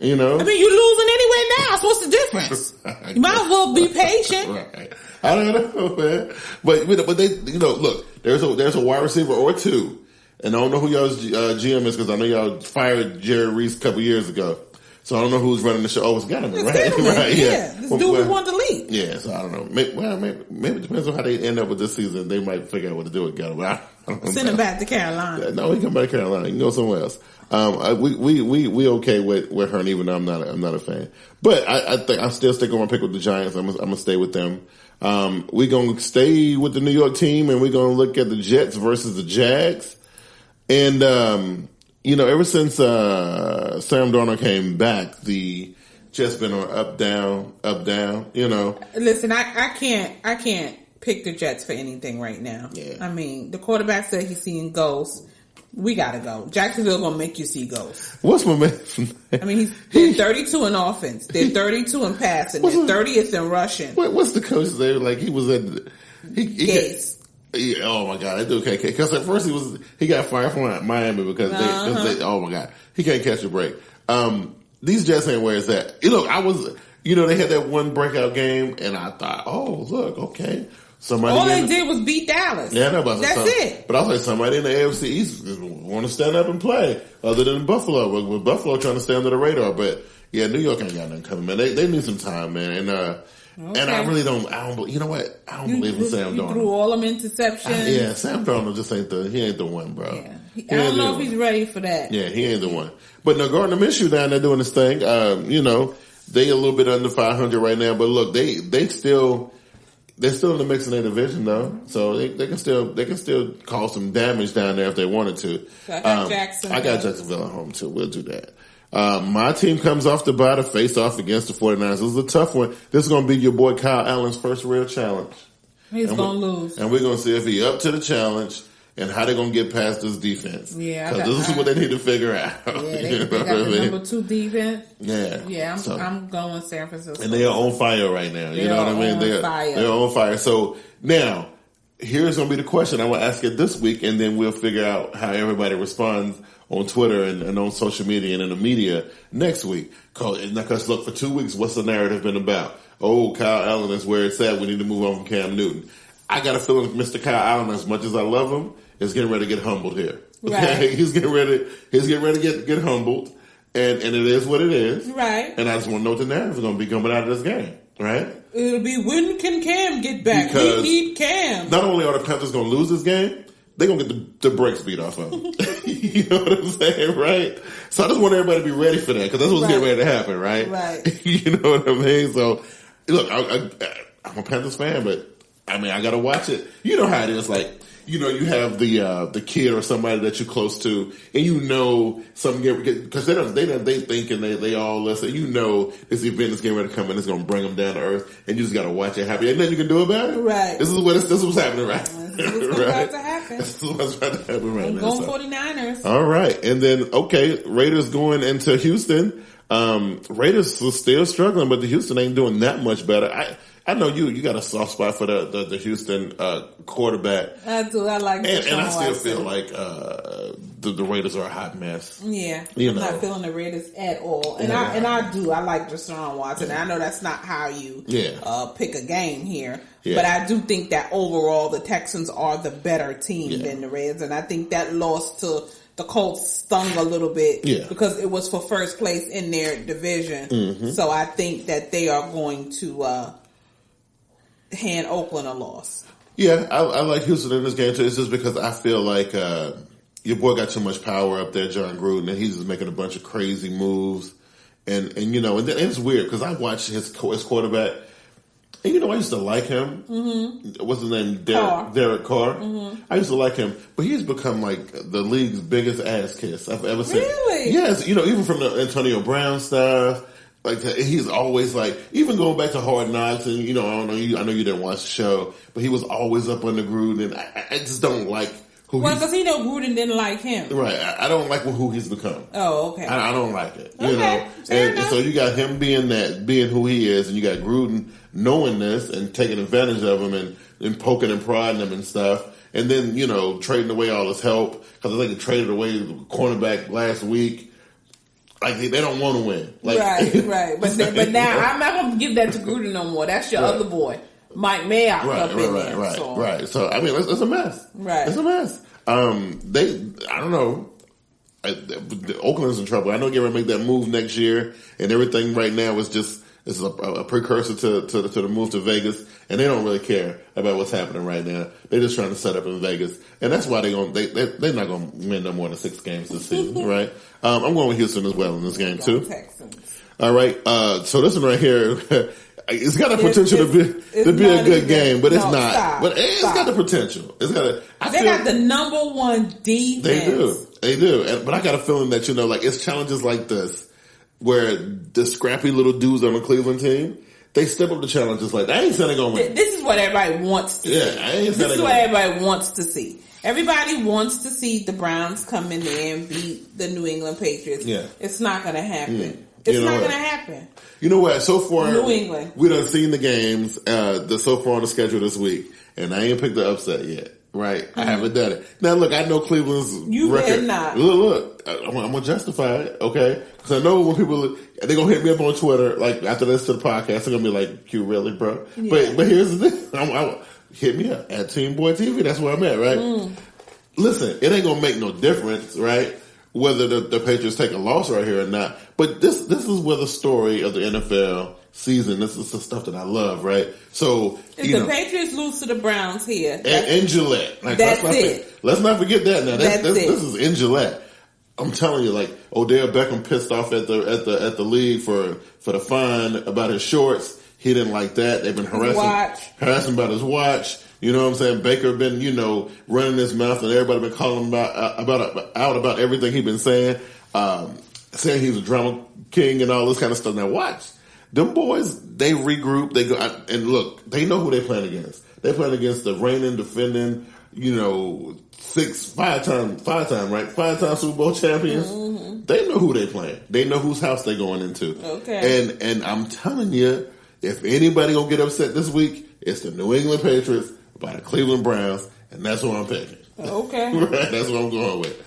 I mean, you're losing anyway now. So what's the difference? You might as well be patient. Right. I don't know, man. But they, look, there's a wide receiver or two. And I don't know who y'all's GM is because I know y'all fired Jerry Reese a couple years ago. So I don't know who's running the show. Oh, it's Gettleman, right? Gettleman, right? Yeah. This dude we want to leave. Yeah, so I don't know. Maybe it depends on how they end up with this season. They might figure out what to do with Gallup. I don't know. Send him back to Carolina. No, he come back to Carolina. He can go somewhere else. We okay with Vernie, even though I'm not a fan. But I think I still stick on my pick with the Giants. I'm gonna stay with them. We're gonna stay with the New York team, and we're gonna look at the Jets versus the Jags. And ever since Sam Darnold came back, the Jets been on up down. Listen, I can't pick the Jets for anything right now. Yeah. I mean, the quarterback said he's seeing ghosts. We gotta go. Jacksonville gonna make you see ghosts. What's my man? I mean, they're 32 in offense. They're 32 in passing. They're 30th in rushing. What's the coach there? Like he was at Gates. Yeah, oh my God, that dude can't catch. Because at first he got fired from Miami because they oh my God, he can't catch a break. These Jets ain't where it's at. Look, they had that one breakout game, and I thought, oh look, okay. All they did was beat Dallas. Yeah, I know about that's it. But I was like, somebody in the AFC East want to stand up and play, other than Buffalo. With Buffalo trying to stay under the radar, but yeah, New York ain't got nothing coming, man. They need some time, man. And I really don't. You know what? I don't believe in Sam Darnold. Threw all them interceptions. Sam Darnold just ain't the one, bro. Yeah. I don't know if he's ready for that. Yeah, he ain't the one. But no, Gardner Minshew down there doing this thing. They a little bit under 500 right now, but look, they're still in the mix in their division though, so they can still cause some damage down there if they wanted to. So I got Jacksonville. I got Jacksonville at home too. We'll do that. My team comes off the bye to face off against the 49ers. This is a tough one. This is going to be your boy Kyle Allen's first real challenge. He's going to lose. And we're going to see if he's up to the challenge and how they're going to get past this defense. Yeah. Because this is what they need to figure out. Yeah, they got the number 2 defense. Yeah. Yeah, I'm going San Francisco. And they are on fire right now. You know what I mean? They're on fire. So now, here's going to be the question. I will ask it this week, and then we'll figure out how everybody responds on Twitter and on social media and in the media next week. Because look, for 2 weeks, what's the narrative been about? Oh, Kyle Allen is where it's at. We need to move on from Cam Newton. I got a feeling Mr. Kyle Allen, as much as I love him, is getting ready to get humbled here. Right. He's getting ready to get humbled. And it is what it is. Right. And I just want to know what the narrative is going to be coming out of this game. Right? It'll be, when can Cam get back? We need Cam. Not only are the Panthers going to lose this game, they're going to get the brakes beat off of them. You know what I'm saying, right? So I just want everybody to be ready for that, because that's what's getting ready to happen, right? Right. You know what I mean? So, look, I'm a Panthers fan, but, I mean, I got to watch it. You know how it is, like, you have the kid or somebody that you're close to, and something because they think and they all listen. This event is getting ready to come and it's going to bring them down to earth, and you just got to watch it happen. Ain't nothing you can do about it. Right. This is what's happening, right? This is what's about to happen. This is what's about to happen right now. Going 49ers. All right, and then Raiders going into Houston. Raiders are still struggling, but the Houston ain't doing that much better. I know you got a soft spot for the Houston quarterback. I do. I like and I still feel like the Raiders are a hot mess. Yeah, I'm not feeling the Raiders at all. And I do. I like Deshaun Watson. I know that's not how you pick a game here, but I do think that overall the Texans are the better team than the Raiders, and I think that loss to the Colts stung a little bit because it was for first place in their division. Mm-hmm. So I think that they are going to hand Oakland a loss. Yeah, I like Houston in this game too. It's just because I feel like your boy got too much power up there, John Gruden, and he's just making a bunch of crazy moves. And then it's weird because I watched his quarterback, and I used to like him. Mm-hmm. What's his name? Derek Carr. Mm-hmm. I used to like him, but he's become like the league's biggest ass kiss I've ever seen. Really? Yes, even from the Antonio Brown stuff. Like he's always like, even going back to Hard Knocks, and I know you didn't watch the show, but he was always up on the Gruden, and I just don't like who. Well, because Gruden didn't like him, right? I don't like who he's become. Oh, okay. I don't like it, and so you got him being who he is, and you got Gruden knowing this and taking advantage of him and poking and prodding him and stuff, and then trading away all his help, because I think he traded away the cornerback last week. Like they don't want to win, right. But now I'm not going to give that to Gruden no more. That's your other boy, Mike Mayock, up in there. Right. So I mean, it's a mess. Right, it's a mess. I don't know. Oakland's in trouble. I know they're going to make that move next year, and everything right now is just This is a precursor to the move to Vegas, and they don't really care about what's happening right now. They're just trying to set up in Vegas, and that's why they're not going to win no more than 6 games this season, right? I'm going with Houston as well in this game too. Texans. All right, so this one right here, it's got the potential to be a good game, but it's not. Stop, but it's got the potential. They got the number 1 defense. They do. But I got a feeling that like it's challenges like this where the scrappy little dudes on the Cleveland team, they step up to challenges like that. I ain't saying they're going to win. This is what everybody wants to see. I ain't This is what everybody wants to see. Everybody wants to see the Browns come in there and beat the New England Patriots. Yeah. It's not going to happen. It's not going to happen. You know what? So far, New England. We done seen the games, so far on the schedule this week, and I ain't picked the upset yet. Right? Mm-hmm. I haven't done it. Now look, I know Cleveland's record. Not. Look, I'm going to justify it, okay? Because I know when people, they're going to hit me up on Twitter, like after this to the podcast, they're going to be like, you really, bro? Yeah. But here's the thing. Hit me up at TeamBoydTV. That's where I'm at, right? Listen, it ain't going to make no difference, right? Whether the Patriots take a loss right here or not. But this is where the story of the NFL season, this is the stuff that I love, right? So, if the Patriots lose to the Browns here. In Gillette. Like, that's it. Let's not forget that now. This is in Gillette. I'm telling you, like, Odell Beckham pissed off at the league for the fine about his shorts. He didn't like that. They've been harassing about his watch. You know what I'm saying? Baker been, running his mouth, and everybody been calling him about everything he's been saying, saying he's a drama king and all this kind of stuff. Now watch. Them boys, they regroup, they go, and look, they know who they playing against. They playing against the reigning, defending, 5-time Super Bowl champions. Mm-hmm. They know who they playing. They know whose house they going into. Okay. And I'm telling you, if anybody gonna get upset this week, it's the New England Patriots by the Cleveland Browns, and that's what I'm picking. Okay. Right, that's what I'm going with.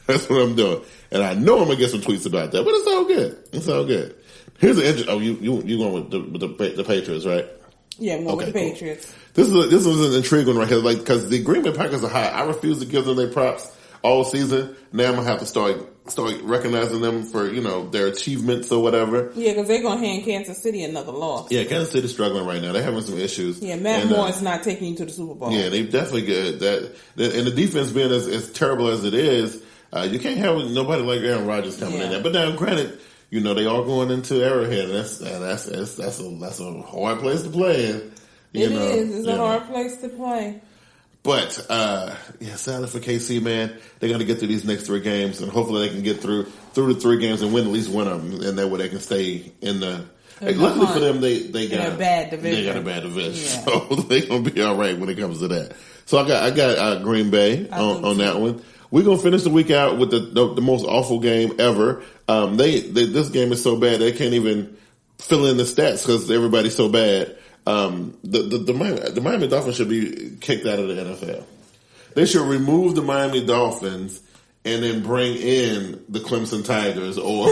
That's what I'm doing. And I know I'm gonna get some tweets about that, but it's all good. It's all good. Here's an interesting. Oh, you going with the Patriots, right? Yeah, I'm going with the Patriots. This is an intriguing right here, like, because the Green Bay Packers are high. I refuse to give them their props all season. Now I'm gonna have to start recognizing them for their achievements or whatever. Yeah, because they're gonna hand Kansas City another loss. Yeah, Kansas City's struggling right now. They're having some issues. Yeah, Matt Moore is not taking you to the Super Bowl. Yeah, they definitely good. And the defense being as terrible as it is, you can't have nobody like Aaron Rodgers coming in there. But now, granted, they are going into Arrowhead, and that's a hard place to play in. It's a hard place to play. But sadly for KC, man, they got to get through these next 3 games, and hopefully they can get through the 3 games and win at least one of them, and that way they can stay in the. Luckily for them, they got a bad division. They got a bad division, so they're gonna be all right when it comes to that. So I got Green Bay on that one. We're gonna finish the week out with the most awful game ever. This game is so bad they can't even fill in the stats because everybody's so bad. The Miami Dolphins should be kicked out of the NFL. They should remove the Miami Dolphins and then bring in the Clemson Tigers or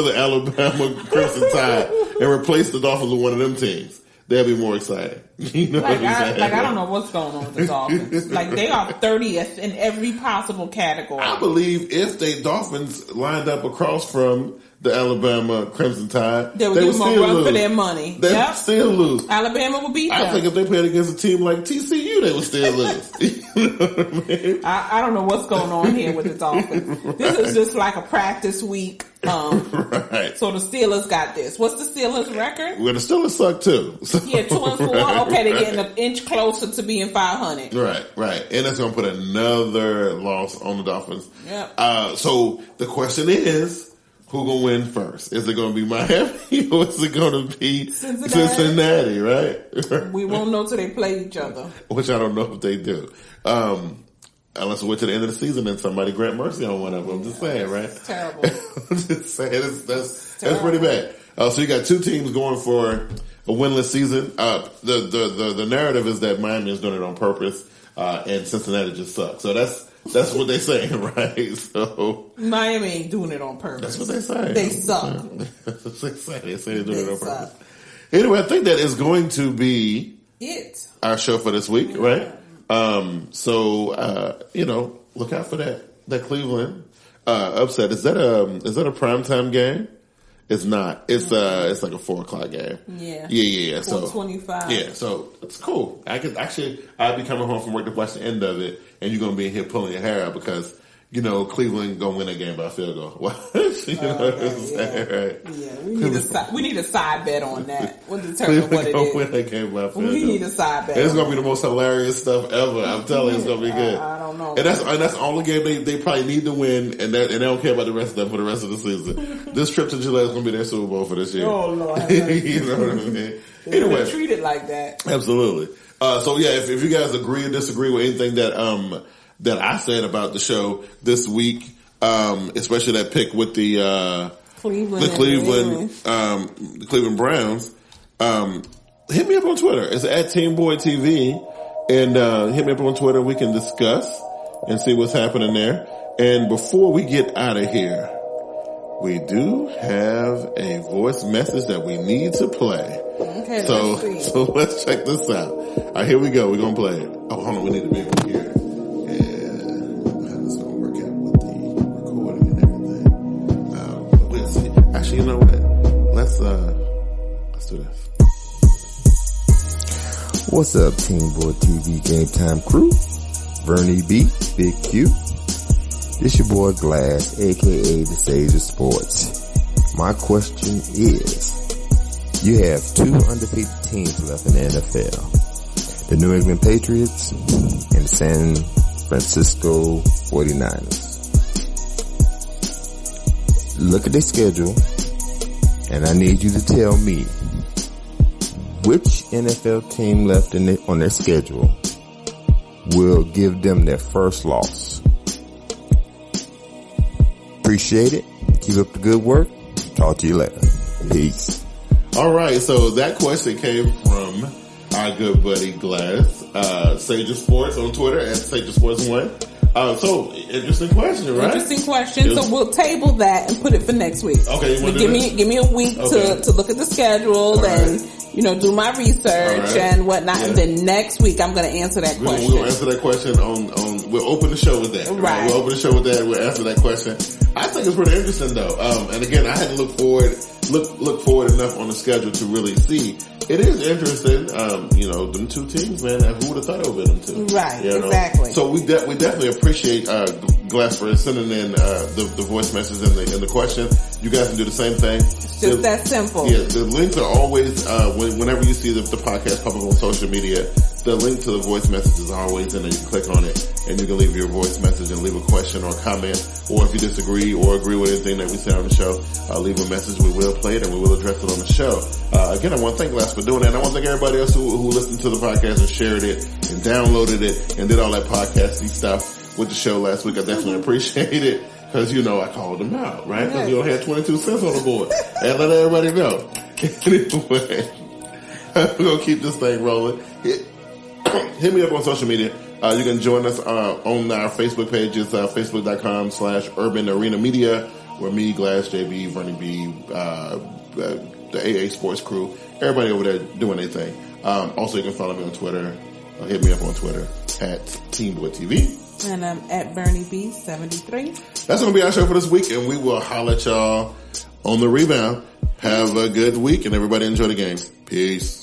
the Alabama Crimson Tide and replace the Dolphins with one of them teams. That'd be more exciting. I don't know what's going on with the Dolphins. They are 30th in every possible category. I believe if the Dolphins lined up across from the Alabama Crimson Tide, they would give them a run for their money. They would still lose. Alabama would beat them. I think if they played against a team like TCU, they would still lose. You know what I mean? I don't know what's going on here with the Dolphins. This is just like a practice week. Right. So the Steelers got this. What's the Steelers record? Well, the Steelers suck too. So, 2-4. Okay, they're getting an inch closer to being 500. Right. And that's going to put another loss on the Dolphins. Yep. So the question is, who gonna win first? Is it gonna be Miami or is it gonna be Cincinnati? Right? We won't know till they play each other. Which I don't know if they do. Unless we wait to the end of the season and somebody grant mercy on one of them. I'm just saying, right? It's terrible. I'm just saying, that's pretty bad. So you got 2 teams going for a winless season. The narrative is that Miami is doing it on purpose, and Cincinnati just sucks. So that's what they're saying, right? So Miami ain't doing it on purpose. That's what they say. They suck. That's what they say. They say they're doing it on purpose. Anyway, I think that is going to be our show for this week, right? So look out for that Cleveland upset. Is that a primetime game? It's not. It's like a 4:00 game. Yeah. So 4:25. Yeah, so it's cool. I'd be coming home from work to watch the end of it, and you're gonna be in here pulling your hair out because Cleveland gonna win that game by a field goal. What? You know what I'm saying, right? Yeah, we need a side bet on that. We'll determine what it is. Win that game by a field goal. We need a side bet. It's gonna be the most hilarious stuff ever. I'm telling you, it's gonna be good. I don't know. And that's the only game they probably need to win, and they don't care about the rest of them for the rest of the season. This trip to Gillette is gonna be their Super Bowl for this year. Oh Lord, you know what I mean? Anyway, treat it like that. Absolutely. So yeah, if you guys agree or disagree with anything that I said about the show this week, especially that pick with the Cleveland Browns, hit me up on Twitter. It's at TeamBoydTV, and hit me up on Twitter. We can discuss and see what's happening there. And before we get out of here, we do have a voice message that we need to play. Okay, so let's check this out. All right, here we go. We're gonna play it. Oh, hold on. We need to be able to hear it. You know what? Let's do this. What's up, TeamBoydTV GameTime crew? Vernie B, Big Q. This your boy Glass, aka the Sage of Sports. My question is, you have 2 undefeated teams left in the NFL. The New England Patriots and the San Francisco 49ers. Look at their schedule, and I need you to tell me which NFL team left on their schedule will give them their first loss. Appreciate it. Keep up the good work. Talk to you later. Peace. All right, so that question came from our good buddy Glass, Sage of Sports on Twitter at Sage of Sports 1. So interesting question, right? Interesting question. So we'll table that and put it for next week. Okay, give me a week to look at the schedule and do my research and whatnot. Yeah. And then next week I'm going to answer that question. We'll answer that question on we'll open the show with that. Right. We'll open the show with that. We'll answer that question. I think it's pretty interesting though. And again, I hadn't look forward enough on the schedule to really see. It is interesting, them 2 teams, man. Who would have thought it would have been them 2? Right, exactly. So we definitely appreciate Glass for sending in the voice message and the question. You guys can do the same thing. It's just that simple. Yeah, the links are always whenever you see the podcast pop up on social media. The link to the voice message is always in there. You can click on it and you can leave your voice message and leave a question or a comment. Or if you disagree or agree with anything that we say on the show, leave a message. We will play it and we will address it on the show. Again, I want to thank Glass for doing that. And I want to thank everybody else who listened to the podcast and shared it and downloaded it and did all that podcasty stuff with the show last week. I definitely appreciate it because, I called them out, right? Because you only had 22 cents on the board. And let everybody know. Anyway, we're going to keep this thing rolling. Hit me up on social media. You can join us on our Facebook page. It's facebook.com/Urban Arena Media, where me, Glass, JB, Vernie B, the AA Sports crew, everybody over there doing their thing. Also, you can follow me on Twitter. Hit me up on Twitter at TeamBoydTV. And I'm at Vernie B73. That's going to be our show for this week, and we will holler at y'all on the rebound. Have a good week, and everybody enjoy the game. Peace.